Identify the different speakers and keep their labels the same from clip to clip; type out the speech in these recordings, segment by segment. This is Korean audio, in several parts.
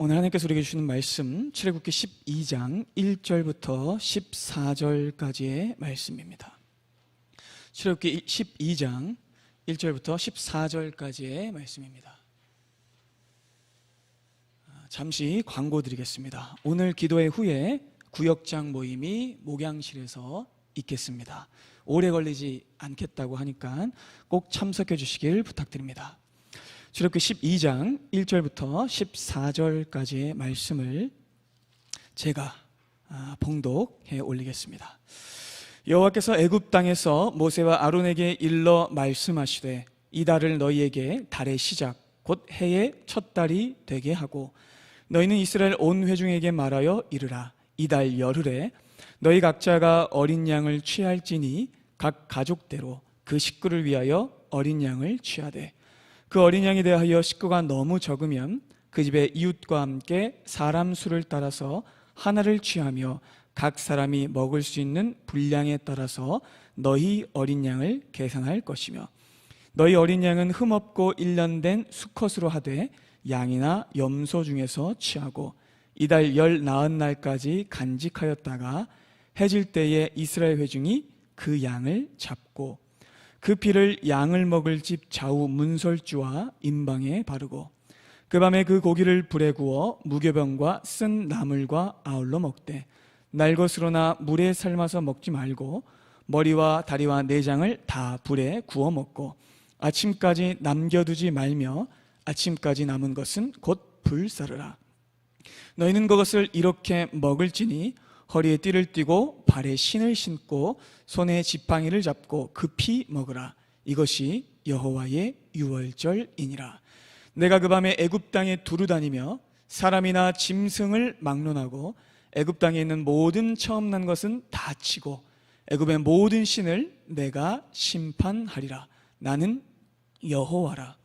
Speaker 1: 오늘 하나님께서 우리에게 주시는 말씀 출애굽기 12장 1절부터 14절까지의 말씀입니다. 출애굽기 12장 1절부터 14절까지의 말씀입니다. 잠시 광고 드리겠습니다. 오늘 기도회 후에 구역장 모임이 목양실에서 있겠습니다. 오래 걸리지 않겠다고 하니까 꼭 참석해 주시길 부탁드립니다. 출애굽기 12장 1절부터 14절까지의 말씀을 제가 봉독해 올리겠습니다. 여호와께서 애굽 땅에서 모세와 아론에게 일러 말씀하시되 이 달을 너희에게 달의 시작 곧 해의 첫 달이 되게 하고 너희는 이스라엘 온 회중에게 말하여 이르라. 이 달 열흘에 너희 각자가 어린 양을 취할지니 각 가족대로 그 식구를 위하여 어린 양을 취하되 그 어린 양에 대하여 식구가 너무 적으면 그 집의 이웃과 함께 사람 수를 따라서 하나를 취하며 각 사람이 먹을 수 있는 분량에 따라서 너희 어린 양을 계산할 것이며 너희 어린 양은 흠없고 1년 된 수컷으로 하되 양이나 염소 중에서 취하고 이달 열 나흔 날까지 간직하였다가 해질 때에 이스라엘 회중이 그 양을 잡고 그 피를 양을 먹을 집 좌우 문설주와 임방에 바르고 그 밤에 그 고기를 불에 구워 무교병과 쓴 나물과 아울러 먹되 날 것으로나 물에 삶아서 먹지 말고 머리와 다리와 내장을 다 불에 구워 먹고 아침까지 남겨두지 말며 아침까지 남은 것은 곧 불사르라. 너희는 그것을 이렇게 먹을지니 허리에 띠를 띠고 발에 신을 신고 손에 지팡이를 잡고 급히 먹으라. 이것이 여호와의 유월절이니라. 내가 그 밤에 애굽 땅에 두루 다니며 사람이나 짐승을 막론하고 애굽 땅에 있는 모든 처음 난 것은 다 치고 애굽의 모든 신을 내가 심판하리라. 나는 여호와라.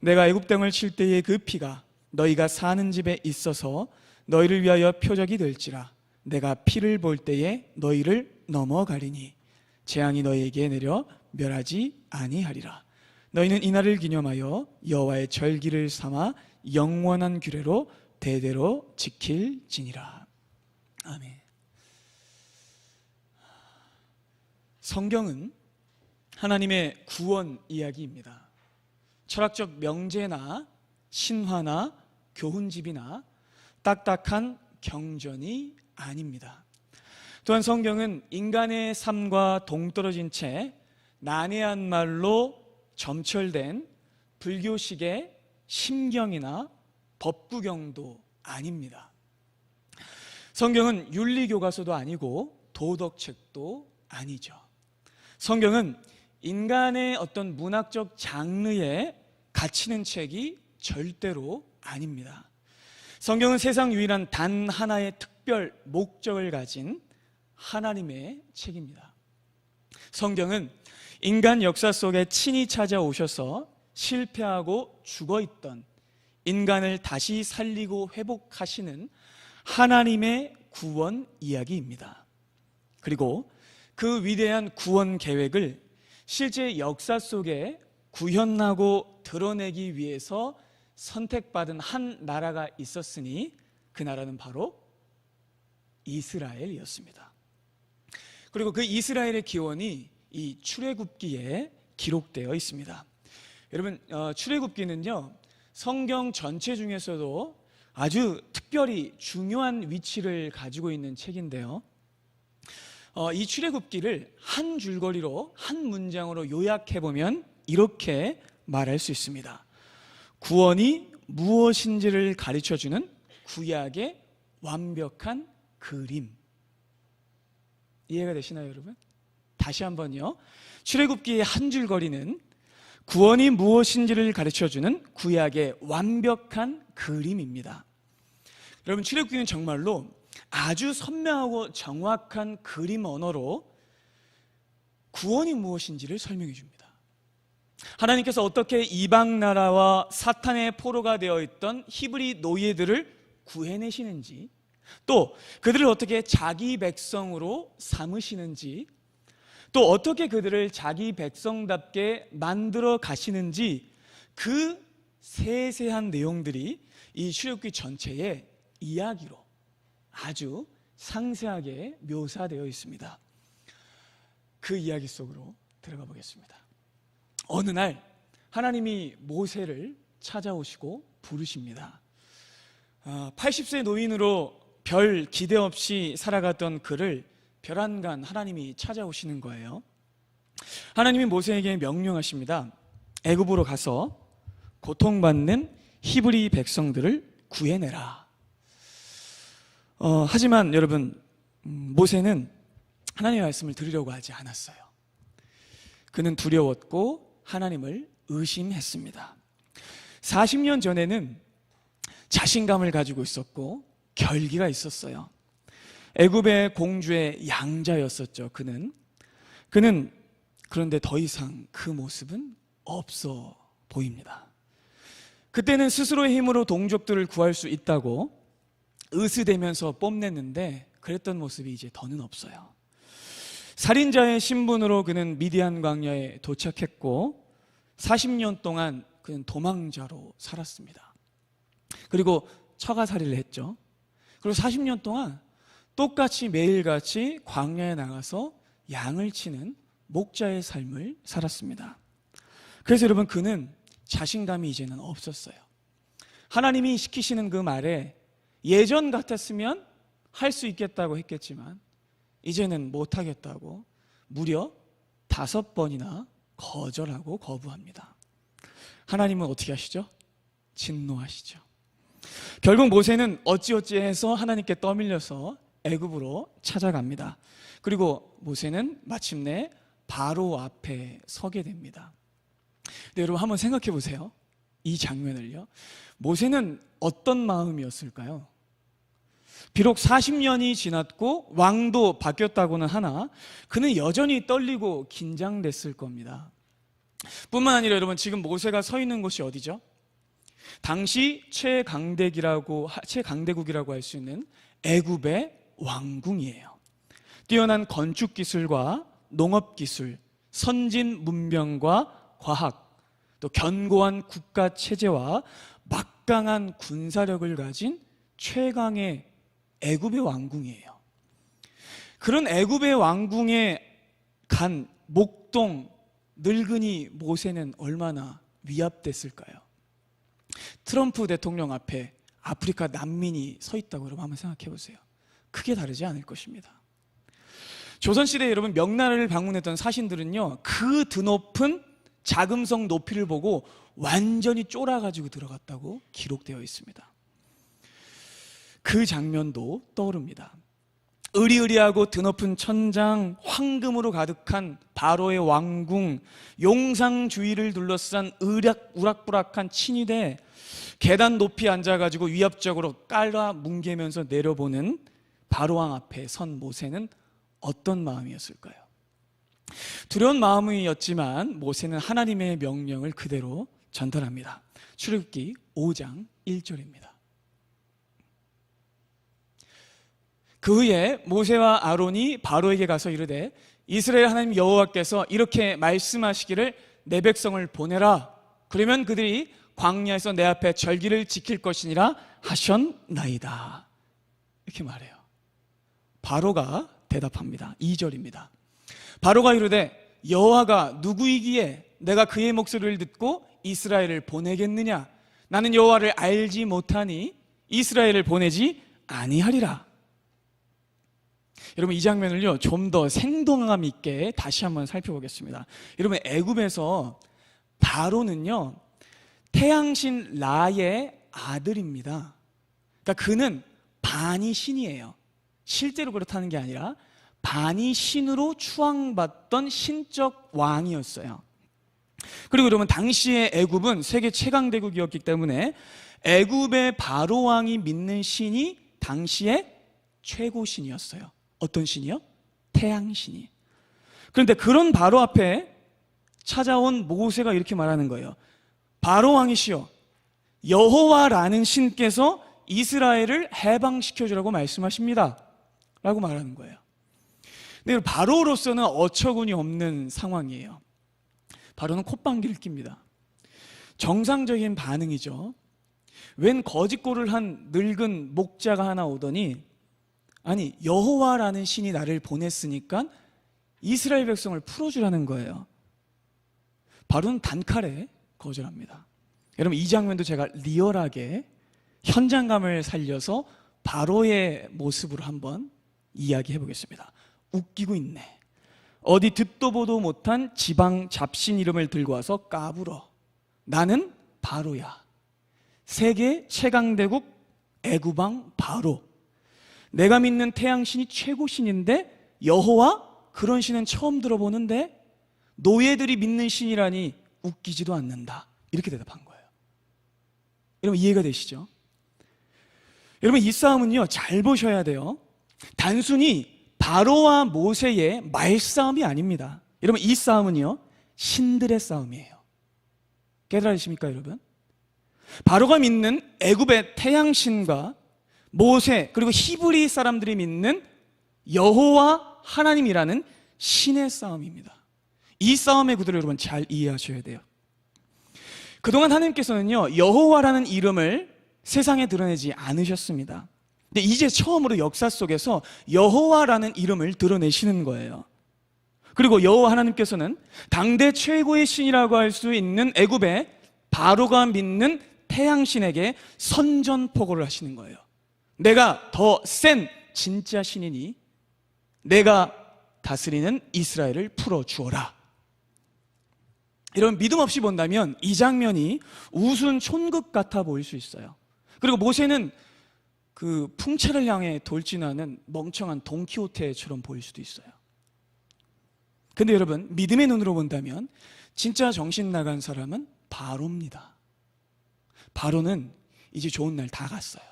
Speaker 1: 내가 애굽 땅을 칠 때의 그 피가 너희가 사는 집에 있어서 너희를 위하여 표적이 될지라. 내가 피를 볼 때에 너희를 넘어가리니 재앙이 너희에게 내려 멸하지 아니하리라. 너희는 이날을 기념하여 여호와의 절기를 삼아 영원한 규례로 대대로 지킬지니라. 아멘. 성경은 하나님의 구원 이야기입니다. 철학적 명제나 신화나 교훈집이나 딱딱한 경전이 아닙니다. 또한 성경은 인간의 삶과 동떨어진 채 난해한 말로 점철된 불교식의 심경이나 법구경도 아닙니다. 성경은 윤리교과서도 아니고 도덕책도 아니죠. 성경은 인간의 어떤 문학적 장르에 갇히는 책이 절대로 아닙니다. 성경은 세상 유일한 단 하나의 특별 목적을 가진 하나님의 책입니다. 성경은 인간 역사 속에 친히 찾아오셔서 실패하고 죽어있던 인간을 다시 살리고 회복하시는 하나님의 구원 이야기입니다. 그리고 그 위대한 구원 계획을 실제 역사 속에 구현하고 드러내기 위해서 선택받은 한 나라가 있었으니 그 나라는 바로 이스라엘이었습니다. 그리고 그 이스라엘의 기원이 이 출애굽기에 기록되어 있습니다. 여러분, 출애굽기는요 성경 전체 중에서도 아주 특별히 중요한 위치를 가지고 있는 책인데요, 이 출애굽기를 한 줄거리로 한 문장으로 요약해보면 이렇게 말할 수 있습니다. 구원이 무엇인지를 가르쳐주는 구약의 완벽한 그림. 이해가 되시나요, 여러분? 다시 한번요. 출애굽기의 한 줄거리는 구원이 무엇인지를 가르쳐주는 구약의 완벽한 그림입니다. 여러분, 출애굽기는 정말로 아주 선명하고 정확한 그림 언어로 구원이 무엇인지를 설명해 줍니다. 하나님께서 어떻게 이방 나라와 사탄의 포로가 되어 있던 히브리 노예들을 구해내시는지, 또 그들을 어떻게 자기 백성으로 삼으시는지, 또 어떻게 그들을 자기 백성답게 만들어 가시는지, 그 세세한 내용들이 이 출애굽기 전체의 이야기로 아주 상세하게 묘사되어 있습니다. 그 이야기 속으로 들어가 보겠습니다. 어느 날 하나님이 모세를 찾아오시고 부르십니다. 80세 노인으로 별 기대 없이 살아갔던 그를 별안간 하나님이 찾아오시는 거예요. 하나님이 모세에게 명령하십니다. 애굽으로 가서 고통받는 히브리 백성들을 구해내라. 하지만 여러분, 모세는 하나님의 말씀을 들으려고 하지 않았어요. 그는 두려웠고 하나님을 의심했습니다. 40년 전에는 자신감을 가지고 있었고 결기가 있었어요. 애굽의 공주의 양자였었죠. 그는 그런데 더 이상 그 모습은 없어 보입니다. 그때는 스스로의 힘으로 동족들을 구할 수 있다고 으스대면서 뽐냈는데 그랬던 모습이 이제 더는 없어요. 살인자의 신분으로 그는 미디안 광야에 도착했고 40년 동안 그는 도망자로 살았습니다. 그리고 처가살이를 했죠. 그리고 40년 동안 똑같이 매일같이 광야에 나가서 양을 치는 목자의 삶을 살았습니다. 그래서 여러분, 그는 자신감이 이제는 없었어요. 하나님이 시키시는 그 말에 예전 같았으면 할 수 있겠다고 했겠지만 이제는 못하겠다고 무려 5번이나 거절하고 거부합니다. 하나님은 어떻게 하시죠? 진노하시죠. 결국 모세는 어찌어찌해서 하나님께 떠밀려서 애굽으로 찾아갑니다. 그리고 모세는 마침내 바로 앞에 서게 됩니다. 근데 여러분, 한번 생각해 보세요. 이 장면을요. 모세는 어떤 마음이었을까요? 비록 40년이 지났고 왕도 바뀌었다고는 하나 그는 여전히 떨리고 긴장됐을 겁니다. 뿐만 아니라 여러분, 지금 모세가 서 있는 곳이 어디죠? 당시 최강대국이라고 할 수 있는 애굽의 왕궁이에요. 뛰어난 건축 기술과 농업 기술, 선진 문명과 과학, 또 견고한 국가 체제와 막강한 군사력을 가진 최강의 애굽의 왕궁이에요. 그런 애굽의 왕궁에 간 목동 늙은이 모세는 얼마나 위압됐을까요? 트럼프 대통령 앞에 아프리카 난민이 서 있다고 여러분 한번 생각해 보세요. 크게 다르지 않을 것입니다. 조선시대에 여러분 명나라를 방문했던 사신들은요, 그 드높은 자금성 높이를 보고 완전히 쫄아가지고 들어갔다고 기록되어 있습니다. 그 장면도 떠오릅니다. 으리으리하고 드높은 천장, 황금으로 가득한 바로의 왕궁, 용상주의를 둘러싼 우락부락한 친위대, 계단 높이 앉아가지고 위협적으로 깔아 뭉개면서 내려보는 바로왕 앞에 선 모세는 어떤 마음이었을까요? 두려운 마음이었지만 모세는 하나님의 명령을 그대로 전달합니다. 출애굽기 5장 1절입니다. 그 후에 모세와 아론이 바로에게 가서 이르되 이스라엘 하나님 여호와께서 이렇게 말씀하시기를 내 백성을 보내라. 그러면 그들이 광야에서 내 앞에 절기를 지킬 것이니라 하셨나이다. 이렇게 말해요. 바로가 대답합니다. 2절입니다. 바로가 이르되 여호와가 누구이기에 내가 그의 목소리를 듣고 이스라엘을 보내겠느냐? 나는 여호와를 알지 못하니 이스라엘을 보내지 아니하리라. 여러분, 이 장면을요 좀 더 생동감 있게 다시 한번 살펴보겠습니다. 여러분, 애굽에서 바로는요 태양신 라의 아들입니다. 그러니까 그는 반이 신이에요. 실제로 그렇다는 게 아니라 반이 신으로 추앙받던 신적 왕이었어요. 그리고 여러분, 당시의 애굽은 세계 최강대국이었기 때문에 애굽의 바로 왕이 믿는 신이 당시의 최고 신이었어요. 어떤 신이요? 태양신이. 그런데 그런 바로 앞에 찾아온 모세가 이렇게 말하는 거예요. 바로 왕이시여, 여호와라는 신께서 이스라엘을 해방시켜주라고 말씀하십니다 라고 말하는 거예요. 근데 바로로서는 어처구니 없는 상황이에요. 바로는 콧방귀를 낍니다. 정상적인 반응이죠. 웬 거짓골을 한 늙은 목자가 하나 오더니 아니 여호와라는 신이 나를 보냈으니까 이스라엘 백성을 풀어주라는 거예요. 바로는 단칼에 거절합니다. 여러분 이 장면도 제가 리얼하게 현장감을 살려서 바로의 모습으로 한번 이야기해 보겠습니다. 웃기고 있네. 어디 듣도 보도 못한 지방 잡신 이름을 들고 와서 까불어. 나는 바로야. 세계 최강대국 애굽왕 바로. 내가 믿는 태양신이 최고신인데 여호와? 그런 신은 처음 들어보는데 노예들이 믿는 신이라니 웃기지도 않는다. 이렇게 대답한 거예요. 여러분 이해가 되시죠? 여러분 이 싸움은요 잘 보셔야 돼요. 단순히 바로와 모세의 말싸움이 아닙니다. 여러분 이 싸움은요 신들의 싸움이에요. 깨달으십니까 여러분? 바로가 믿는 애굽의 태양신과 모세 그리고 히브리 사람들이 믿는 여호와 하나님이라는 신의 싸움입니다. 이 싸움의 구도를 여러분 잘 이해하셔야 돼요. 그동안 하나님께서는요 여호와라는 이름을 세상에 드러내지 않으셨습니다. 근데 이제 처음으로 역사 속에서 여호와라는 이름을 드러내시는 거예요. 그리고 여호와 하나님께서는 당대 최고의 신이라고 할 수 있는 애굽의 바로가 믿는 태양신에게 선전포고를 하시는 거예요. 내가 더 센 진짜 신이니 내가 다스리는 이스라엘을 풀어주어라. 여러분 믿음 없이 본다면 이 장면이 우스운 촌극 같아 보일 수 있어요. 그리고 모세는 그 풍채를 향해 돌진하는 멍청한 돈키호테처럼 보일 수도 있어요. 근데 여러분 믿음의 눈으로 본다면 진짜 정신 나간 사람은 바로입니다. 바로는 이제 좋은 날 다 갔어요.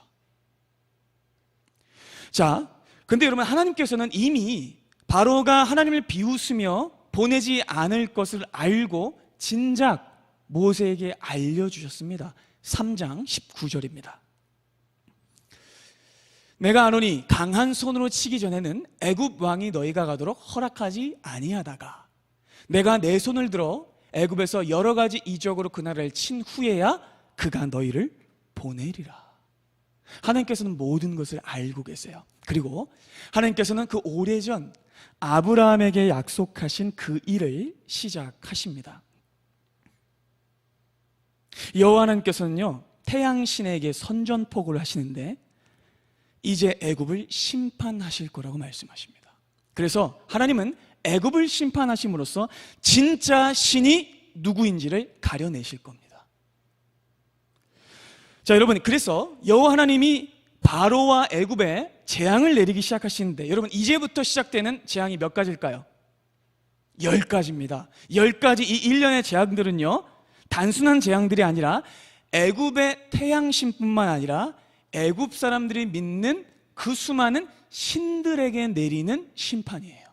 Speaker 1: 자, 근데 여러분 하나님께서는 이미 바로가 하나님을 비웃으며 보내지 않을 것을 알고 진작 모세에게 알려주셨습니다. 3장 19절입니다. 내가 아노니 강한 손으로 치기 전에는 애굽 왕이 너희가 가도록 허락하지 아니하다가 내가 내 손을 들어 애굽에서 여러 가지 이적으로 그 나라를 친 후에야 그가 너희를 보내리라. 하나님께서는 모든 것을 알고 계세요. 그리고 하나님께서는 그 오래전 아브라함에게 약속하신 그 일을 시작하십니다. 여호와 하나님께서는요 태양신에게 선전포고를 하시는데 이제 애굽을 심판하실 거라고 말씀하십니다. 그래서 하나님은 애굽을 심판하심으로써 진짜 신이 누구인지를 가려내실 겁니다. 자 여러분 그래서 여호와 하나님이 바로와 애굽에 재앙을 내리기 시작하시는데 여러분 이제부터 시작되는 재앙이 몇 가지일까요? 10가지입니다. 10가지 이 1년의 재앙들은요 단순한 재앙들이 아니라 애굽의 태양신뿐만 아니라 애굽 사람들이 믿는 그 수많은 신들에게 내리는 심판이에요.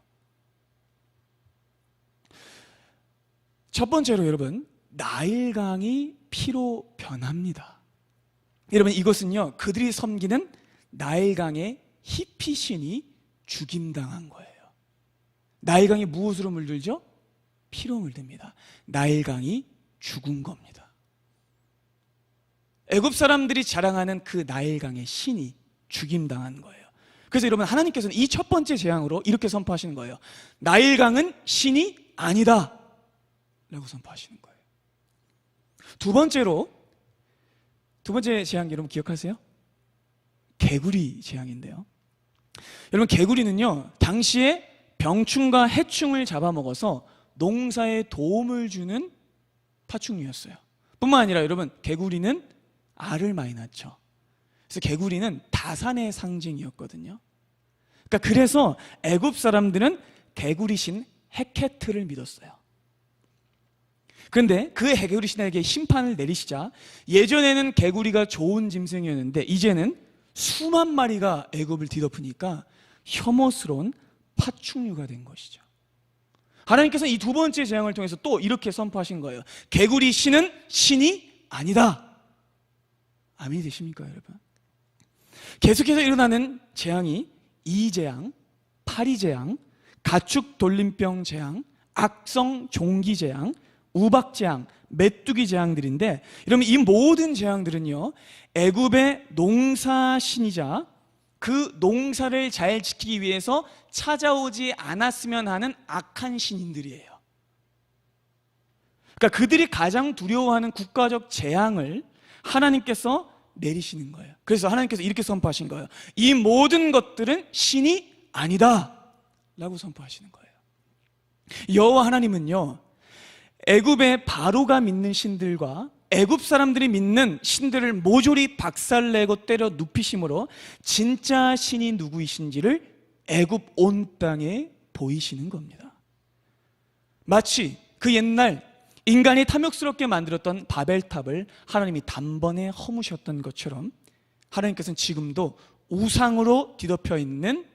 Speaker 1: 첫 번째로 여러분 나일강이 피로 변합니다. 여러분 이것은요 그들이 섬기는 나일강의 히피신이 죽임당한 거예요. 나일강이 무엇으로 물들죠? 피로 물듭니다. 나일강이 죽은 겁니다. 애굽 사람들이 자랑하는 그 나일강의 신이 죽임당한 거예요. 그래서 여러분 하나님께서는 이 첫 번째 재앙으로 이렇게 선포하시는 거예요. 나일강은 신이 아니다 라고 선포하시는 거예요. 두 번째 재앙 여러분 기억하세요? 개구리 재앙인데요. 여러분 개구리는요 당시에 병충과 해충을 잡아먹어서 농사에 도움을 주는 파충류였어요. 뿐만 아니라 여러분 개구리는 알을 많이 낳죠. 그래서 개구리는 다산의 상징이었거든요. 그래서 애굽 사람들은 개구리신 헤케트를 믿었어요. 그런데 그 개구리신에게 심판을 내리시자 예전에는 개구리가 좋은 짐승이었는데 이제는 수만 마리가 애굽을 뒤덮으니까 혐오스러운 파충류가 된 것이죠. 하나님께서는 이 두 번째 재앙을 통해서 또 이렇게 선포하신 거예요. 개구리 신은 신이 아니다. 아멘이 되십니까 여러분? 계속해서 일어나는 재앙이 이재앙, 파리재앙, 가축 돌림병 재앙, 악성 종기 재앙, 우박 재앙, 메뚜기 재앙들인데, 여러분 이 모든 재앙들은요 애굽의 농사신이자 그 농사를 잘 지키기 위해서 찾아오지 않았으면 하는 악한 신인들이에요. 그러니까 그들이 가장 두려워하는 국가적 재앙을 하나님께서 내리시는 거예요. 그래서 하나님께서 이렇게 선포하신 거예요. 이 모든 것들은 신이 아니다 라고 선포하시는 거예요. 여호와 하나님은요 애굽의 바로가 믿는 신들과 애굽 사람들이 믿는 신들을 모조리 박살내고 때려 눕히심으로 진짜 신이 누구이신지를 애굽 온 땅에 보이시는 겁니다. 마치 그 옛날 인간이 탐욕스럽게 만들었던 바벨탑을 하나님이 단번에 허무셨던 것처럼 하나님께서는 지금도 우상으로 뒤덮여 있는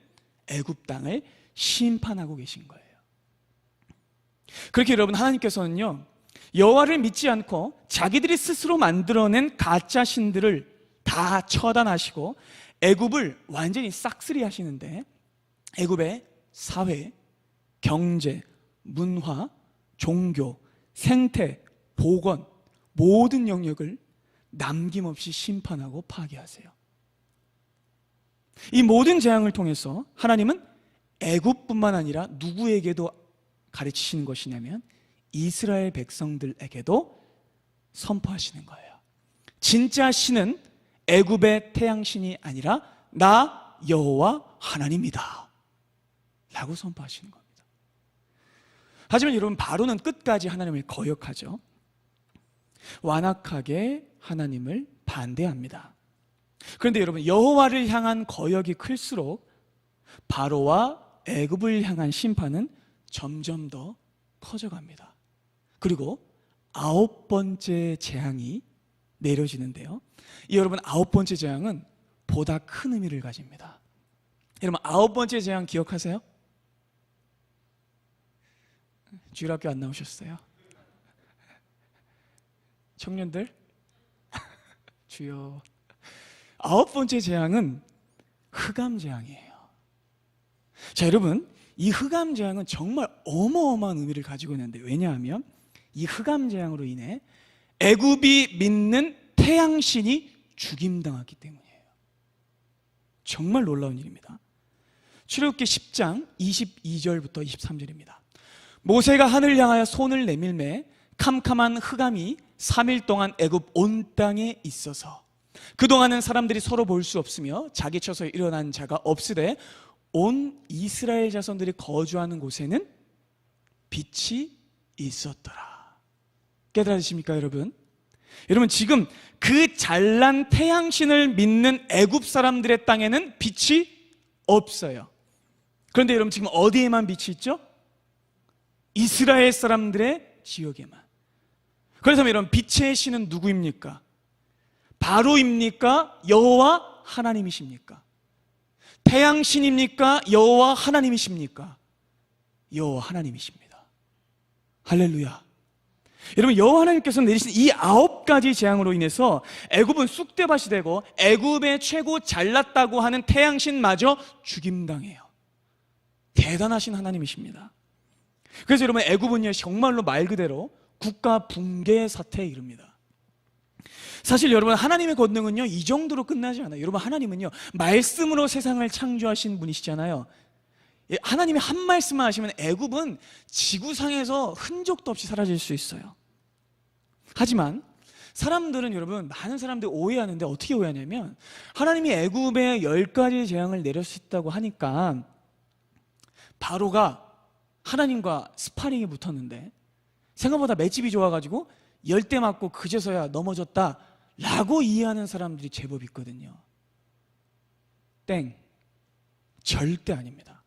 Speaker 1: 애굽 땅을 심판하고 계신 거예요. 그렇게 여러분 하나님께서는요 여호와를 믿지 않고 자기들이 스스로 만들어낸 가짜 신들을 다 처단하시고 애굽을 완전히 싹쓸이 하시는데 애굽의 사회, 경제, 문화, 종교, 생태, 보건 모든 영역을 남김없이 심판하고 파괴하세요. 이 모든 재앙을 통해서 하나님은 애굽뿐만 아니라 누구에게도 가르치시는 것이냐면 이스라엘 백성들에게도 선포하시는 거예요. 진짜 신은 애굽의 태양신이 아니라 나 여호와 하나님이다 라고 선포하시는 겁니다. 하지만 여러분 바로는 끝까지 하나님을 거역하죠. 완악하게 하나님을 반대합니다. 그런데 여러분 여호와를 향한 거역이 클수록 바로와 애굽을 향한 심판은 점점 더 커져갑니다. 그리고 9번째 재앙이 내려지는데요 여러분 9번째 재앙은 보다 큰 의미를 가집니다. 여러분 9번째 재앙 기억하세요? 주일학교 안 나오셨어요? 청년들? 주여 9번째 재앙은 흑암 재앙이에요. 자 여러분 이 흑암 재앙은 정말 어마어마한 의미를 가지고 있는데 왜냐하면 이 흑암 재앙으로 인해 애굽이 믿는 태양신이 죽임당했기 때문이에요. 정말 놀라운 일입니다. 출애굽기 10장 22절부터 23절입니다. 모세가 하늘을 향하여 손을 내밀매 캄캄한 흑암이 3일 동안 애굽 온 땅에 있어서 그동안은 사람들이 서로 볼 수 없으며 자기 처소에 일어난 자가 없으되 온 이스라엘 자손들이 거주하는 곳에는 빛이 있었더라. 깨달으십니까 여러분? 여러분 지금 그 잘난 태양신을 믿는 애굽 사람들의 땅에는 빛이 없어요. 그런데 여러분 지금 어디에만 빛이 있죠? 이스라엘 사람들의 지역에만. 그래서 여러분 빛의 신은 누구입니까? 바로입니까? 여호와 하나님이십니까? 태양신입니까? 여호와 하나님이십니까? 여호와 하나님이십니다. 할렐루야. 여러분 여호와 하나님께서 내리신 이 9가지 재앙으로 인해서 애굽은 쑥대밭이 되고 애굽의 최고 잘났다고 하는 태양신마저 죽임당해요. 대단하신 하나님이십니다. 그래서 여러분 애굽은요 정말로 말 그대로 국가 붕괴 사태에 이릅니다. 사실 여러분 하나님의 권능은요 이 정도로 끝나지 않아요. 여러분 하나님은요 말씀으로 세상을 창조하신 분이시잖아요. 하나님이 한 말씀만 하시면 애굽은 지구상에서 흔적도 없이 사라질 수 있어요. 하지만 사람들은 여러분 많은 사람들이 오해하는데 어떻게 오해하냐면 하나님이 애굽에 10가지 재앙을 내렸다고 하니까 바로가 하나님과 스파링이 붙었는데 생각보다 맷집이 좋아가지고 10대 맞고 그제서야 넘어졌다 라고 이해하는 사람들이 제법 있거든요. 땡, 절대 아닙니다.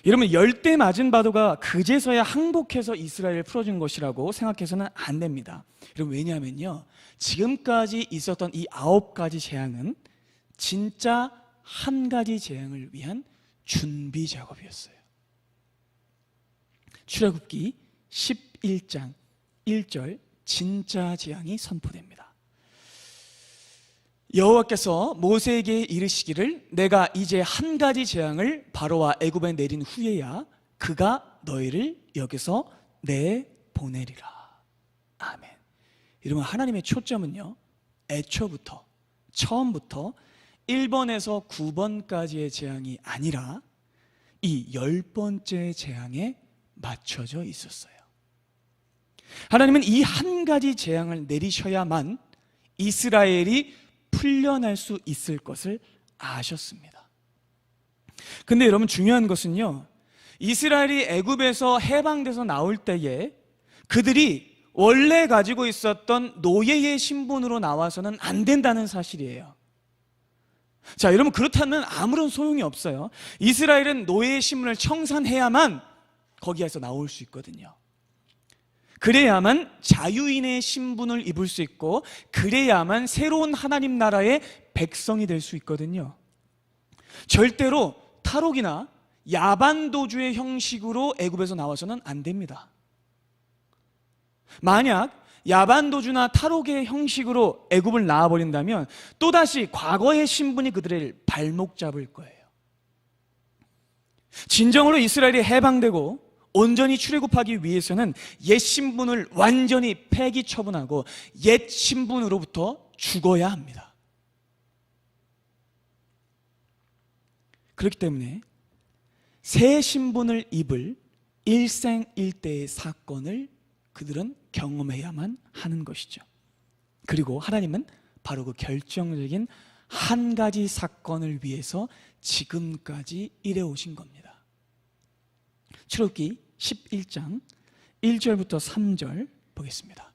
Speaker 1: 여러분 10대 맞은 바로가 그제서야 항복해서 이스라엘을 풀어준 것이라고 생각해서는 안 됩니다. 여러분 왜냐하면요 지금까지 있었던 이 9가지 재앙은 진짜 한 가지 재앙을 위한 준비 작업이었어요. 출애굽기 11장 1절 진짜 재앙이 선포됩니다. 여호와께서 모세에게 이르시기를 내가 이제 한 가지 재앙을 바로와 애굽에 내린 후에야 그가 너희를 여기서 내 보내리라. 아멘. 여러분, 하나님의 초점은요, 애초부터, 처음부터 1번에서 9번까지의 재앙이 아니라 이 10번째 재앙에 맞춰져 있었어요. 하나님은 이 한 가지 재앙을 내리셔야만 이스라엘이 풀려날 수 있을 것을 아셨습니다. 근데 여러분, 중요한 것은요, 이스라엘이 애굽에서 해방돼서 나올 때에 그들이 원래 가지고 있었던 노예의 신분으로 나와서는 안 된다는 사실이에요. 자, 여러분, 그렇다면 아무런 소용이 없어요. 이스라엘은 노예의 신분을 청산해야만 거기에서 나올 수 있거든요. 그래야만 자유인의 신분을 입을 수 있고, 그래야만 새로운 하나님 나라의 백성이 될 수 있거든요. 절대로 탈옥이나 야반도주의 형식으로 애굽에서 나와서는 안 됩니다. 만약 야반도주나 탈옥의 형식으로 애굽을 나와버린다면 또다시 과거의 신분이 그들의 발목 잡을 거예요. 진정으로 이스라엘이 해방되고 온전히 출애굽하기 위해서는 옛 신분을 완전히 폐기 처분하고 옛 신분으로부터 죽어야 합니다. 그렇기 때문에 새 신분을 입을 일생일대의 사건을 그들은 경험해야만 하는 것이죠. 그리고 하나님은 바로 그 결정적인 한 가지 사건을 위해서 지금까지 일해오신 겁니다. 출애굽기 11장 1절부터 3절 보겠습니다.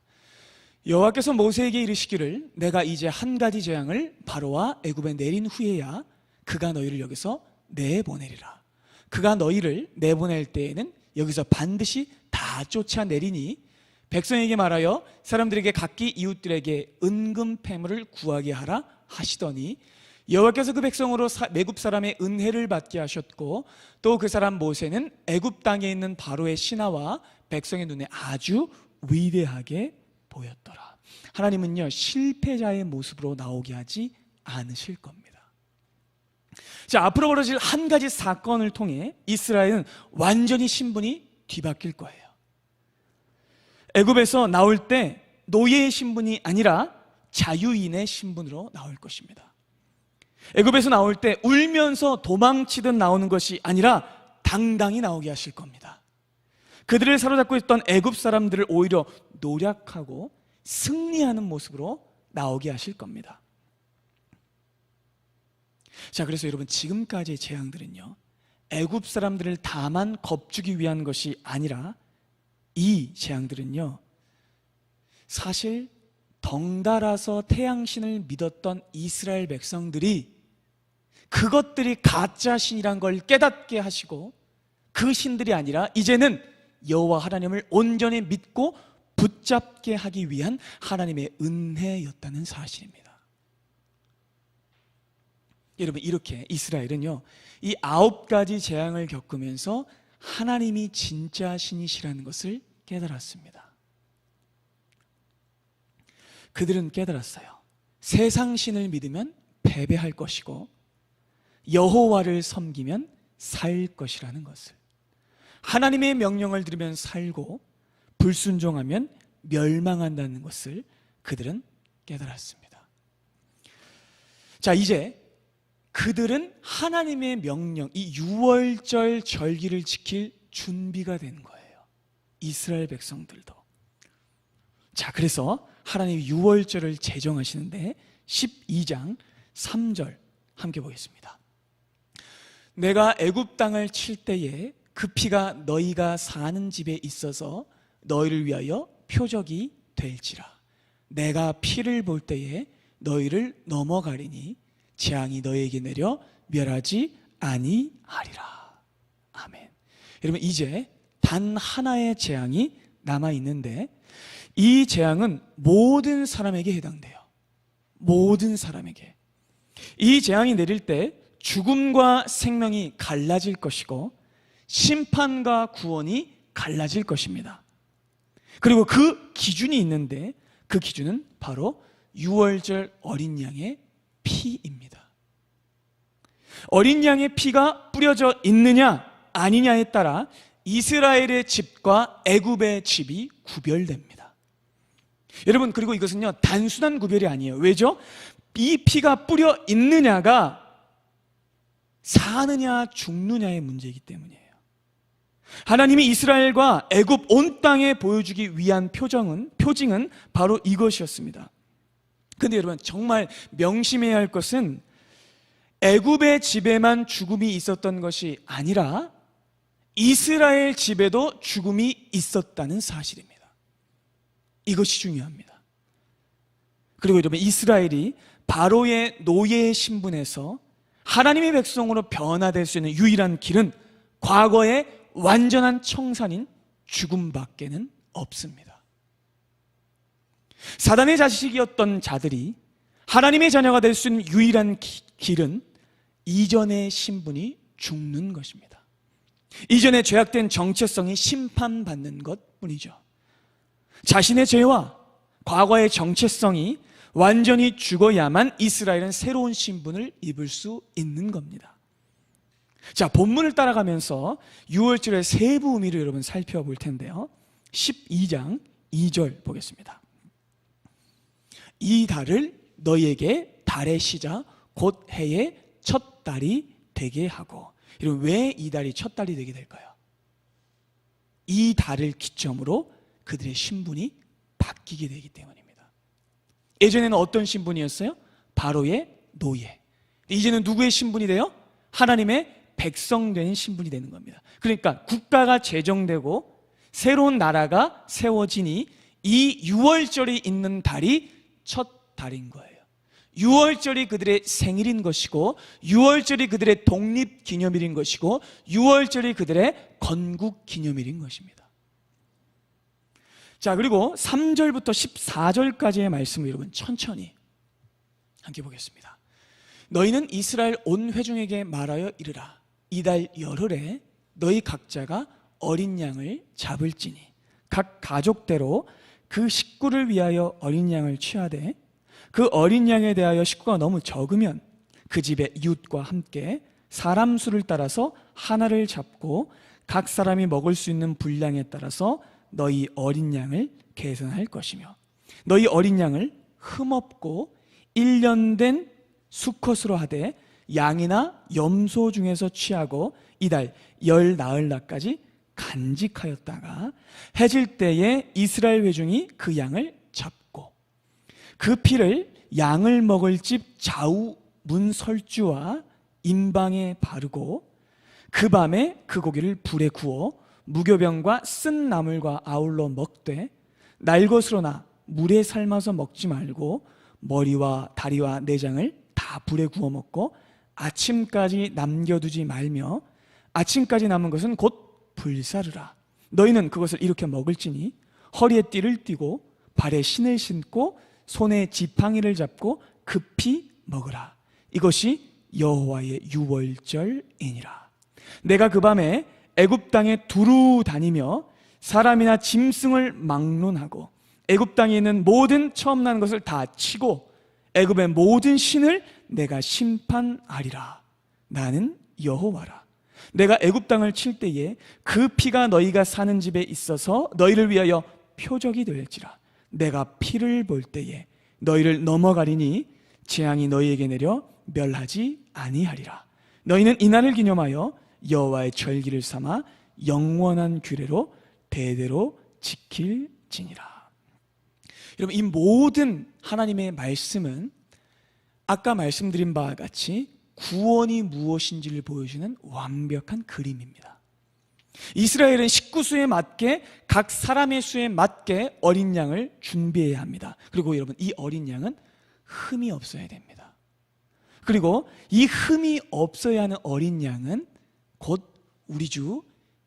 Speaker 1: 여호와께서 모세에게 이르시기를 내가 이제 한 가지 재앙을 바로와 애굽에 내린 후에야 그가 너희를 여기서 내보내리라. 그가 너희를 내보낼 때에는 여기서 반드시 다 쫓아내리니 백성에게 말하여 사람들에게 각기 이웃들에게 은금 패물을 구하게 하라 하시더니 여호와께서 그 백성으로 애굽 사람의 은혜를 받게 하셨고 또 그 사람 모세는 애굽 땅에 있는 바로의 신하와 백성의 눈에 아주 위대하게 보였더라. 하나님은요, 실패자의 모습으로 나오게 하지 않으실 겁니다. 자, 앞으로 벌어질 한 가지 사건을 통해 이스라엘은 완전히 신분이 뒤바뀔 거예요. 애굽에서 나올 때 노예의 신분이 아니라 자유인의 신분으로 나올 것입니다. 애굽에서 나올 때 울면서 도망치듯 나오는 것이 아니라 당당히 나오게 하실 겁니다. 그들을 사로잡고 있던 애굽 사람들을 오히려 노력하고 승리하는 모습으로 나오게 하실 겁니다. 자, 그래서 여러분, 지금까지의 재앙들은요, 애굽 사람들을 다만 겁주기 위한 것이 아니라 이 재앙들은요, 사실 덩달아서 태양신을 믿었던 이스라엘 백성들이 그것들이 가짜 신이란 걸 깨닫게 하시고 그 신들이 아니라 이제는 여호와 하나님을 온전히 믿고 붙잡게 하기 위한 하나님의 은혜였다는 사실입니다. 여러분, 이렇게 이스라엘은요, 이 9가지 재앙을 겪으면서 하나님이 진짜 신이시라는 것을 깨달았습니다. 그들은 깨달았어요. 세상 신을 믿으면 패배할 것이고 여호와를 섬기면 살 것이라는 것을, 하나님의 명령을 들으면 살고 불순종하면 멸망한다는 것을 그들은 깨달았습니다. 자, 이제 그들은 하나님의 명령, 이 유월절 절기를 지킬 준비가 된 거예요. 이스라엘 백성들도. 자, 그래서 하나님이 유월절을 제정하시는데 12장 3절 함께 보겠습니다. 내가 애굽 땅을 칠 때에 그 피가 너희가 사는 집에 있어서 너희를 위하여 표적이 될지라. 내가 피를 볼 때에 너희를 넘어가리니 재앙이 너희에게 내려 멸하지 아니하리라. 아멘. 여러분, 이제 단 하나의 재앙이 남아 있는데 이 재앙은 모든 사람에게 해당돼요. 모든 사람에게. 이 재앙이 내릴 때 죽음과 생명이 갈라질 것이고 심판과 구원이 갈라질 것입니다. 그리고 그 기준이 있는데 그 기준은 바로 유월절 어린 양의 피입니다. 어린 양의 피가 뿌려져 있느냐 아니냐에 따라 이스라엘의 집과 애굽의 집이 구별됩니다. 여러분, 그리고 이것은요, 단순한 구별이 아니에요. 왜죠? 이 피가 뿌려 있느냐가 사느냐 죽느냐의 문제이기 때문이에요. 하나님이 이스라엘과 애굽 온 땅에 보여주기 위한 표징은 바로 이것이었습니다. 그런데 여러분, 정말 명심해야 할 것은 애굽의 집에만 죽음이 있었던 것이 아니라 이스라엘 집에도 죽음이 있었다는 사실입니다. 이것이 중요합니다. 그리고 여러분, 이스라엘이 바로의 노예 신분에서 하나님의 백성으로 변화될 수 있는 유일한 길은 과거의 완전한 청산인 죽음밖에는 없습니다. 사단의 자식이었던 자들이 하나님의 자녀가 될 수 있는 유일한 길은 이전의 신분이 죽는 것입니다. 이전에 죄악된 정체성이 심판받는 것뿐이죠. 자신의 죄와 과거의 정체성이 완전히 죽어야만 이스라엘은 새로운 신분을 입을 수 있는 겁니다. 자, 본문을 따라가면서 6월절의 세부 의미를 여러분 살펴볼 텐데요. 12장 2절 보겠습니다. 이 달을 너희에게 달의 시작 곧 해의 첫 달이 되게 하고. 이런 왜 이 달이 첫 달이 되게 될까요? 이 달을 기점으로 그들의 신분이 바뀌게 되기 때문입니다. 예전에는 어떤 신분이었어요? 바로의 노예. 이제는 누구의 신분이 돼요? 하나님의 백성 되는 신분이 되는 겁니다. 그러니까 국가가 제정되고 새로운 나라가 세워지니 이 6월절이 있는 달이 첫 달인 거예요. 6월절이 그들의 생일인 것이고 6월절이 그들의 독립기념일인 것이고 6월절이 그들의 건국기념일인 것입니다. 자, 그리고 3절부터 14절까지의 말씀을 여러분 천천히 함께 보겠습니다. 너희는 이스라엘 온 회중에게 말하여 이르라. 이달 열흘에 너희 각자가 어린 양을 잡을지니 각 가족대로 그 식구를 위하여 어린 양을 취하되 그 어린 양에 대하여 식구가 너무 적으면 그 집의 이웃과 함께 사람 수를 따라서 하나를 잡고 각 사람이 먹을 수 있는 분량에 따라서 너희 어린 양을 계산할 것이며 너희 어린 양을 흠없고 1년 된 수컷으로 하되 양이나 염소 중에서 취하고 이달 열 나흘날까지 간직하였다가 해질 때에 이스라엘 회중이 그 양을 잡고 그 피를 양을 먹을 집 좌우 문 설주와 임방에 바르고 그 밤에 그 고기를 불에 구워 무교병과 쓴 나물과 아울러 먹되 날것으로나 물에 삶아서 먹지 말고 머리와 다리와 내장을 다 불에 구워 먹고 아침까지 남겨두지 말며 아침까지 남은 것은 곧 불사르라. 너희는 그것을 이렇게 먹을지니 허리에 띠를 띠고 발에 신을 신고 손에 지팡이를 잡고 급히 먹으라. 이것이 여호와의 유월절이니라. 내가 그 밤에 애굽 땅에 두루 다니며 사람이나 짐승을 막론하고 애굽 땅에 있는 모든 처음 난 것을 다 치고 애굽의 모든 신을 내가 심판하리라. 나는 여호와라. 내가 애굽 땅을 칠 때에 그 피가 너희가 사는 집에 있어서 너희를 위하여 표적이 될지라. 내가 피를 볼 때에 너희를 넘어가리니 재앙이 너희에게 내려 멸하지 아니하리라. 너희는 이날을 기념하여 여호와의 절기를 삼아 영원한 규례로 대대로 지킬지니라. 여러분, 이 모든 하나님의 말씀은 아까 말씀드린 바와 같이 구원이 무엇인지를 보여주는 완벽한 그림입니다. 이스라엘은 식구수에 맞게 각 사람의 수에 맞게 어린 양을 준비해야 합니다. 그리고 여러분, 이 어린 양은 흠이 없어야 됩니다. 그리고 이 흠이 없어야 하는 어린 양은 곧 우리 주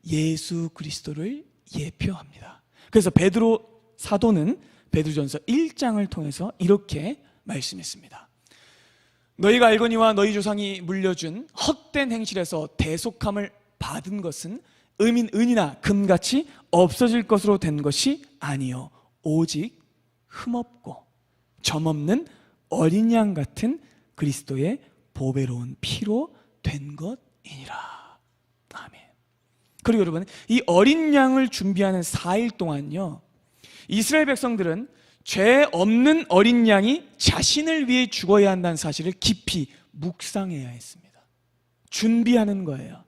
Speaker 1: 예수 그리스도를 예표합니다. 그래서 베드로 사도는 베드로전서 1장을 통해서 이렇게 말씀했습니다. 너희가 알거니와 너희 조상이 물려준 헛된 행실에서 대속함을 받은 것은 은이나 금같이 없어질 것으로 된 것이 아니요 오직 흠없고 점없는 어린 양 같은 그리스도의 보배로운 피로 된 것이니라. 아멘. 그리고 여러분, 이 어린 양을 준비하는 4일 동안요, 이스라엘 백성들은 죄 없는 어린 양이 자신을 위해 죽어야 한다는 사실을 깊이 묵상해야 했습니다. 준비하는 거예요.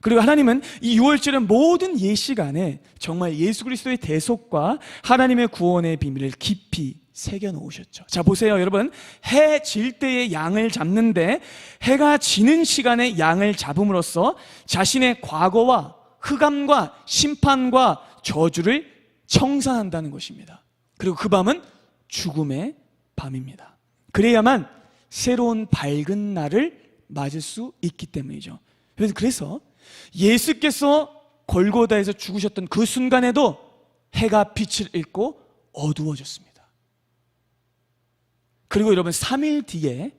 Speaker 1: 그리고 하나님은 이 6월절의 모든 예시간에 정말 예수 그리스도의 대속과 하나님의 구원의 비밀을 깊이 새겨 놓으셨죠. 자, 보세요, 여러분. 해 질 때에 양을 잡는데 해가 지는 시간에 양을 잡음으로써 자신의 과거와 흑암과 심판과 저주를 청산한다는 것입니다. 그리고 그 밤은 죽음의 밤입니다. 그래야만 새로운 밝은 날을 맞을 수 있기 때문이죠. 그래서 예수께서 골고다에서 죽으셨던 그 순간에도 해가 빛을 잃고 어두워졌습니다. 그리고 여러분, 3일 뒤에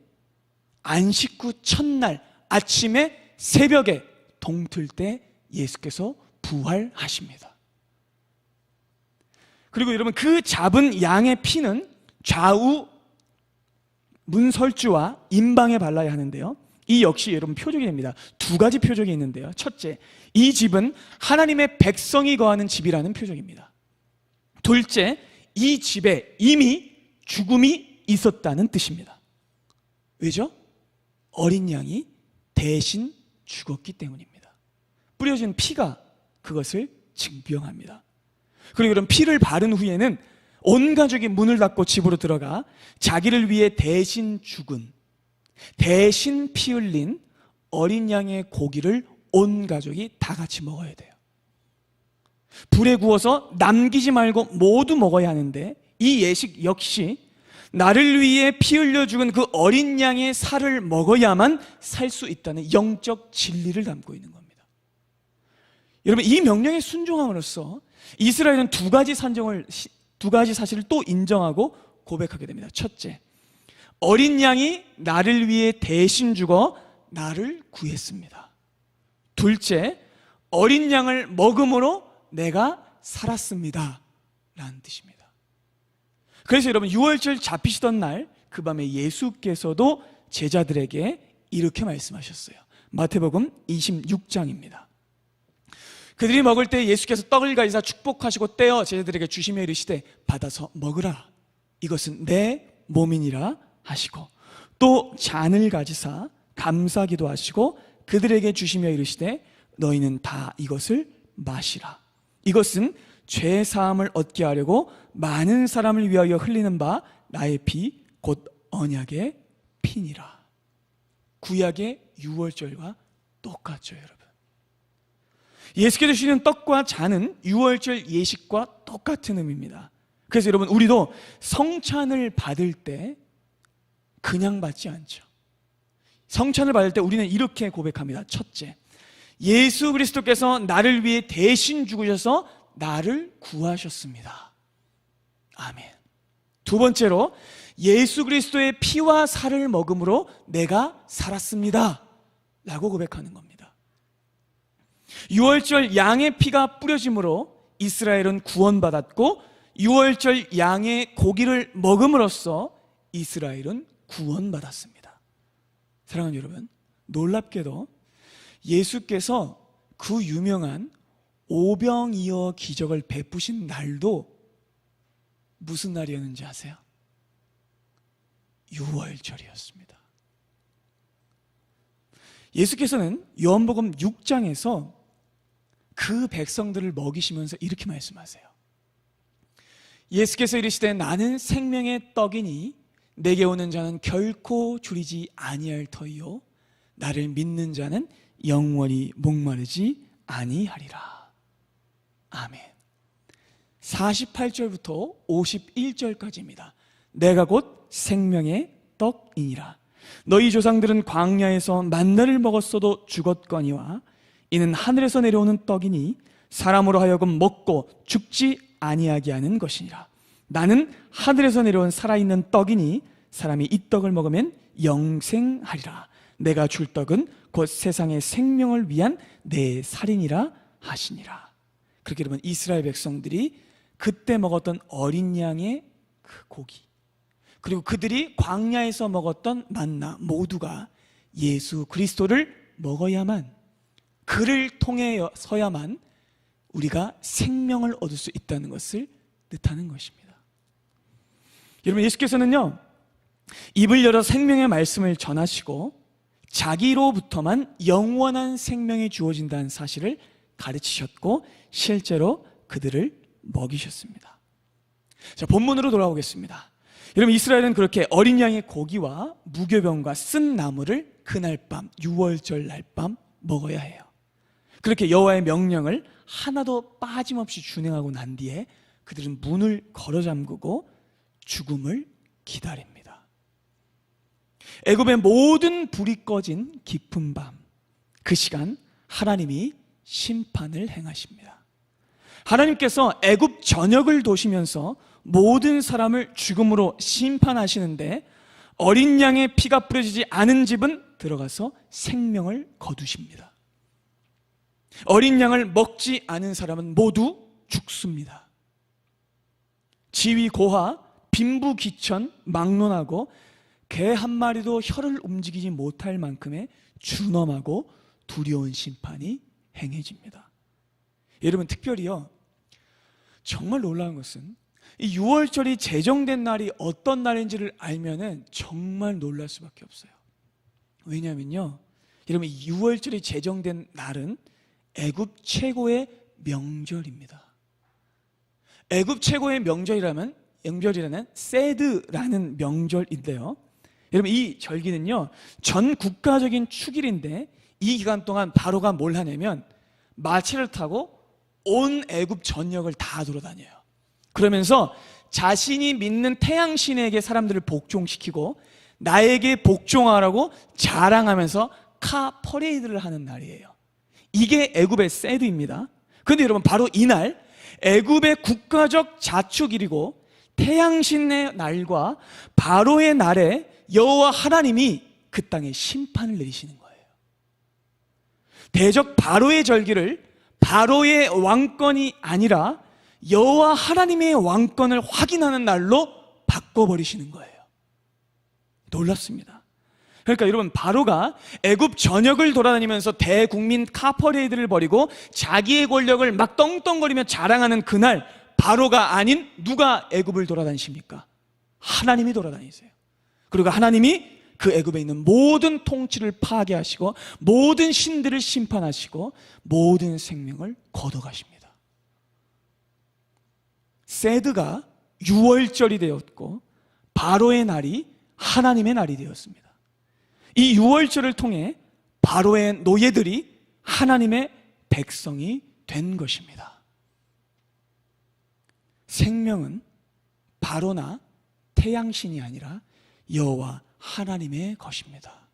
Speaker 1: 안식 후 첫날 아침에 새벽에 동틀 때 예수께서 부활하십니다. 그리고 여러분, 그 잡은 양의 피는 좌우 문설주와 임방에 발라야 하는데요, 이 역시 여러분 표적이 됩니다. 2가지 표적이 있는데요, 첫째, 이 집은 하나님의 백성이 거하는 집이라는 표적입니다. 둘째, 이 집에 이미 죽음이 있었다는 뜻입니다. 왜죠? 어린 양이 대신 죽었기 때문입니다. 뿌려진 피가 그것을 증명합니다. 그리고 그런 피를 바른 후에는 온 가족이 문을 닫고 집으로 들어가 자기를 위해 대신 죽은, 대신 피 흘린 어린 양의 고기를 온 가족이 다 같이 먹어야 돼요. 불에 구워서 남기지 말고 모두 먹어야 하는데, 이 예식 역시 나를 위해 피 흘려 죽은 그 어린 양의 살을 먹어야만 살 수 있다는 영적 진리를 담고 있는 겁니다. 여러분, 이 명령에 순종함으로써 이스라엘은 2가지 사실을 또 인정하고 고백하게 됩니다. 첫째, 어린 양이 나를 위해 대신 죽어 나를 구했습니다. 둘째, 어린 양을 먹음으로 내가 살았습니다 라는 뜻입니다. 그래서 여러분, 6월절 잡히시던 날 그 밤에 예수께서도 제자들에게 이렇게 말씀하셨어요. 마태복음 26장입니다. 그들이 먹을 때 예수께서 떡을 가지사 축복하시고 떼어 제자들에게 주시며 이르시되 받아서 먹으라, 이것은 내 몸이니라 하시고, 또 잔을 가지사 감사기도 하시고 그들에게 주시며 이르시되 너희는 다 이것을 마시라, 이것은 죄 사함을 얻게 하려고 많은 사람을 위하여 흘리는 바 나의 피 곧 언약의 피니라. 구약의 6월절과 똑같죠, 여러분. 예수께서 주시는 떡과 잔은 6월절 예식과 똑같은 의미입니다. 그래서 여러분, 우리도 성찬을 받을 때 그냥 받지 않죠. 성찬을 받을 때 우리는 이렇게 고백합니다. 첫째, 예수 그리스도께서 나를 위해 대신 죽으셔서 나를 구하셨습니다. 아멘. 두 번째로, 예수 그리스도의 피와 살을 먹음으로 내가 살았습니다 라고 고백하는 겁니다. 6월절 양의 피가 뿌려짐으로 이스라엘은 구원받았고, 6월절 양의 고기를 먹음으로써 이스라엘은 구원받았습니다. 사랑하는 여러분, 놀랍게도 예수께서 그 유명한 오병이어 기적을 베푸신 날도 무슨 날이었는지 아세요? 6월절이었습니다. 예수께서는 요한복음 6장에서 그 백성들을 먹이시면서 이렇게 말씀하세요. 예수께서 이르시되 나는 생명의 떡이니 내게 오는 자는 결코 줄이지 아니할 터이요 나를 믿는 자는 영원히 목마르지 아니하리라. 아멘. 48절부터 51절까지입니다. 내가 곧 생명의 떡이니라. 너희 조상들은 광야에서 만나를 먹었어도 죽었거니와 이는 하늘에서 내려오는 떡이니 사람으로 하여금 먹고 죽지 아니하게 하는 것이니라. 나는 하늘에서 내려온 살아있는 떡이니 사람이 이 떡을 먹으면 영생하리라. 내가 줄 떡은 곧 세상의 생명을 위한 내 살이니라 하시니라. 그렇게 여러분, 이스라엘 백성들이 그때 먹었던 어린 양의 그 고기, 그리고 그들이 광야에서 먹었던 만나, 모두가 예수 그리스도를 먹어야만 그를 통해서야만 우리가 생명을 얻을 수 있다는 것을 뜻하는 것입니다. 여러분, 예수께서는요, 입을 열어 생명의 말씀을 전하시고 자기로부터만 영원한 생명이 주어진다는 사실을 가르치셨고 실제로 그들을 먹이셨습니다. 자, 본문으로 돌아오겠습니다. 여러분, 이스라엘은 그렇게 어린 양의 고기와 무교병과 쓴 나물을 그날 밤, 유월절 날 밤 먹어야 해요. 그렇게 여호와의 명령을 하나도 빠짐없이 준행하고 난 뒤에 그들은 문을 걸어 잠그고 죽음을 기다립니다. 애굽의 모든 불이 꺼진 깊은 밤, 그 시간 하나님이 심판을 행하십니다. 하나님께서 애굽 전역을 도시면서 모든 사람을 죽음으로 심판하시는데 어린 양의 피가 뿌려지지 않은 집은 들어가서 생명을 거두십니다. 어린 양을 먹지 않은 사람은 모두 죽습니다. 지위 고하, 빈부귀천, 막론하고 개 한 마리도 혀를 움직이지 못할 만큼의 준엄하고 두려운 심판이 행해집니다. 여러분, 특별히요, 정말 놀라운 것은 이 6월절이 제정된 날이 어떤 날인지를 알면은 정말 놀랄 수밖에 없어요. 왜냐하면요, 여러분, 6월절이 제정된 날은 애굽 최고의 명절입니다. 애굽 최고의 명절이라는 세드라는 명절인데요, 여러분, 이 절기는요 전 국가적인 축일인데 이 기간 동안 바로가 뭘 하냐면 마차를 타고 온 애굽 전역을 다 돌아다녀요. 그러면서 자신이 믿는 태양신에게 사람들을 복종시키고 나에게 복종하라고 자랑하면서 카 퍼레이드를 하는 날이에요. 이게 애굽의 세드입니다. 그런데 여러분, 바로 이날 애굽의 국가적 자축일이고 태양신의 날과 바로의 날에 여호와 하나님이 그 땅에 심판을 내리시는 거예요. 대적 바로의 절기를 바로의 왕권이 아니라 여호와 하나님의 왕권을 확인하는 날로 바꿔버리시는 거예요. 놀랍습니다. 그러니까 여러분, 바로가 애굽 전역을 돌아다니면서 대국민 카퍼레이드를 벌이고 자기의 권력을 막 떵떵거리며 자랑하는 그날, 바로가 아닌 누가 애굽을 돌아다니십니까? 하나님이 돌아다니세요. 그리고 하나님이 그 애굽에 있는 모든 통치를 파괴하시고 모든 신들을 심판하시고 모든 생명을 걷어가십니다. 세드가 6월절이 되었고 바로의 날이 하나님의 날이 되었습니다. 이 6월절을 통해 바로의 노예들이 하나님의 백성이 된 것입니다. 생명은 바로나 태양신이 아니라 여호와 하나님의 것입니다.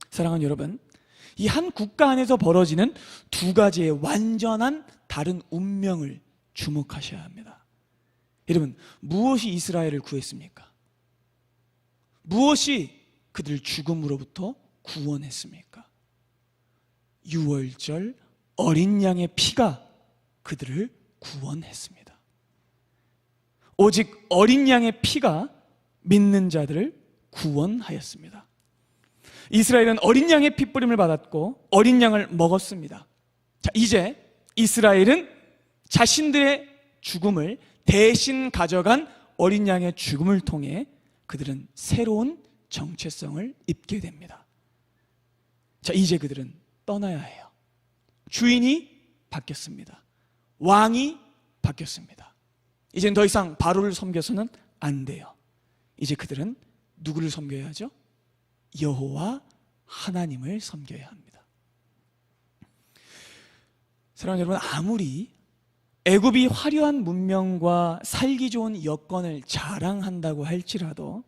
Speaker 1: 사랑하는 여러분, 이 한 국가 안에서 벌어지는 두 가지의 완전한 다른 운명을 주목하셔야 합니다. 여러분, 무엇이 이스라엘을 구했습니까? 무엇이 그들 죽음으로부터 구원했습니까? 6월절 어린 양의 피가 그들을 구원했습니다. 오직 어린 양의 피가 믿는 자들을 구원하였습니다. 이스라엘은 어린 양의 핏부림을 받았고 어린 양을 먹었습니다. 자, 이제 이스라엘은 자신들의 죽음을 대신 가져간 어린 양의 죽음을 통해 그들은 새로운 정체성을 입게 됩니다. 자, 이제 그들은 떠나야 해요. 주인이 바뀌었습니다. 왕이 바뀌었습니다. 이젠 더 이상 바로를 섬겨서는 안 돼요. 이제 그들은 누구를 섬겨야 하죠? 여호와 하나님을 섬겨야 합니다. 사랑하는 여러분, 아무리 애굽이 화려한 문명과 살기 좋은 여건을 자랑한다고 할지라도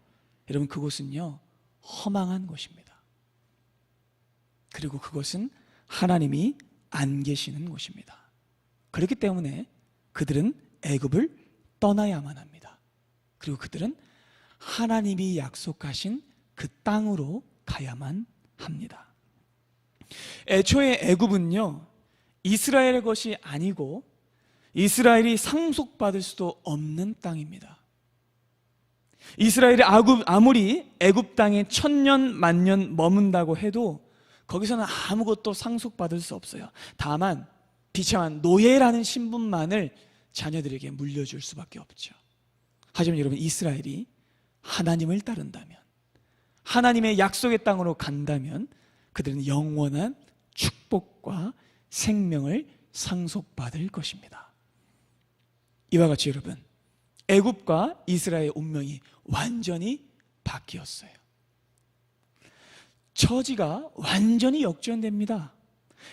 Speaker 1: 여러분, 그곳은요 허망한 곳입니다. 그리고 그것은 하나님이 안 계시는 곳입니다. 그렇기 때문에 그들은 애굽을 떠나야만 합니다. 그리고 그들은 하나님이 약속하신 그 땅으로 가야만 합니다. 애초에 애굽은요 이스라엘의 것이 아니고 이스라엘이 상속받을 수도 없는 땅입니다. 이스라엘이 아무리 애굽 땅에 1000년 만년 머문다고 해도 거기서는 아무것도 상속받을 수 없어요. 다만 비참한 노예라는 신분만을 자녀들에게 물려줄 수밖에 없죠. 하지만 여러분, 이스라엘이 하나님을 따른다면, 하나님의 약속의 땅으로 간다면 그들은 영원한 축복과 생명을 상속받을 것입니다. 이와 같이 여러분, 애굽과 이스라엘의 운명이 완전히 바뀌었어요. 처지가 완전히 역전됩니다.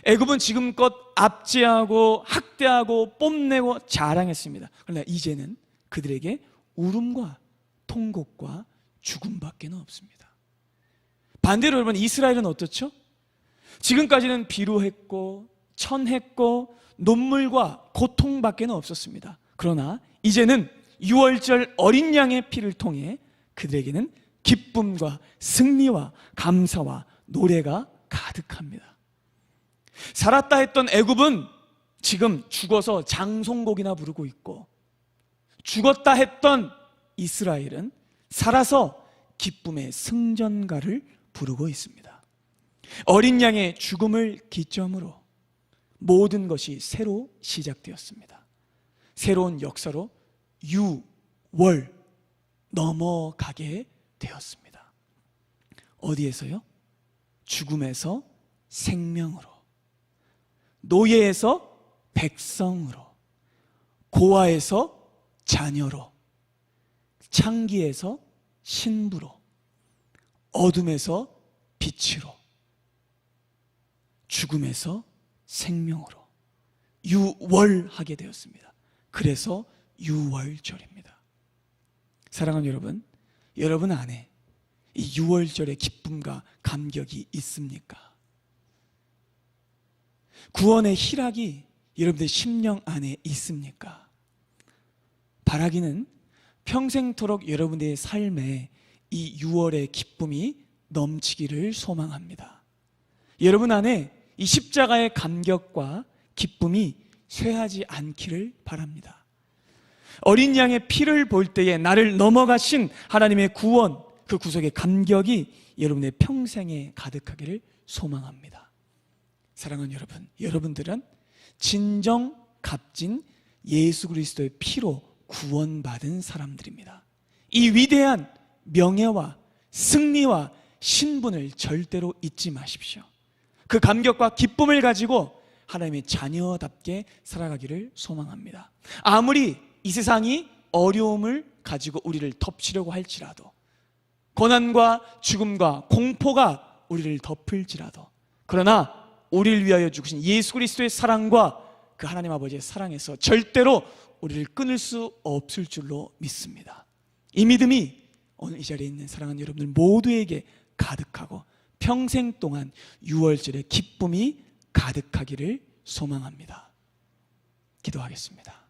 Speaker 1: 애굽은 지금껏 압제하고 학대하고 뽐내고 자랑했습니다. 그러나 이제는 그들에게 울음과 통곡과 죽음밖에 없습니다. 반대로 여러분, 이스라엘은 어떻죠? 지금까지는 비루했고 천했고 눈물과 고통밖에 없었습니다. 그러나 이제는 유월절 어린 양의 피를 통해 그들에게는 기쁨과 승리와 감사와 노래가 가득합니다. 살았다 했던 애굽은 지금 죽어서 장송곡이나 부르고 있고, 죽었다 했던 이스라엘은 살아서 기쁨의 승전가를 부르고 있습니다. 어린 양의 죽음을 기점으로 모든 것이 새로 시작되었습니다. 새로운 역사로 유월 넘어가게 되었습니다. 어디에서요? 죽음에서 생명으로, 노예에서 백성으로, 고아에서 자녀로, 창기에서 신부로, 어둠에서 빛으로, 죽음에서 생명으로 유월하게 되었습니다. 그래서 유월절입니다. 사랑하는 여러분, 여러분 안에 이 유월절의 기쁨과 감격이 있습니까? 구원의 희락이 여러분들 심령 안에 있습니까? 바라기는 평생토록 여러분들의 삶에 이 유월의 기쁨이 넘치기를 소망합니다. 여러분 안에 이 십자가의 감격과 기쁨이 쇠하지 않기를 바랍니다. 어린 양의 피를 볼 때에 나를 넘어가신 하나님의 구원, 그 구속의 감격이 여러분의 평생에 가득하기를 소망합니다. 사랑하는 여러분, 여러분들은 진정 값진 예수 그리스도의 피로 구원받은 사람들입니다. 이 위대한 명예와 승리와 신분을 절대로 잊지 마십시오. 그 감격과 기쁨을 가지고 하나님의 자녀답게 살아가기를 소망합니다. 아무리 이 세상이 어려움을 가지고 우리를 덮치려고 할지라도, 고난과 죽음과 공포가 우리를 덮을지라도, 그러나 우리를 위하여 죽으신 예수 그리스도의 사랑과 그 하나님 아버지의 사랑에서 절대로 우리를 끊을 수 없을 줄로 믿습니다. 이 믿음이 오늘 이 자리에 있는 사랑하는 여러분들 모두에게 가득하고 평생 동안 유월절의 기쁨이 가득하기를 소망합니다. 기도하겠습니다.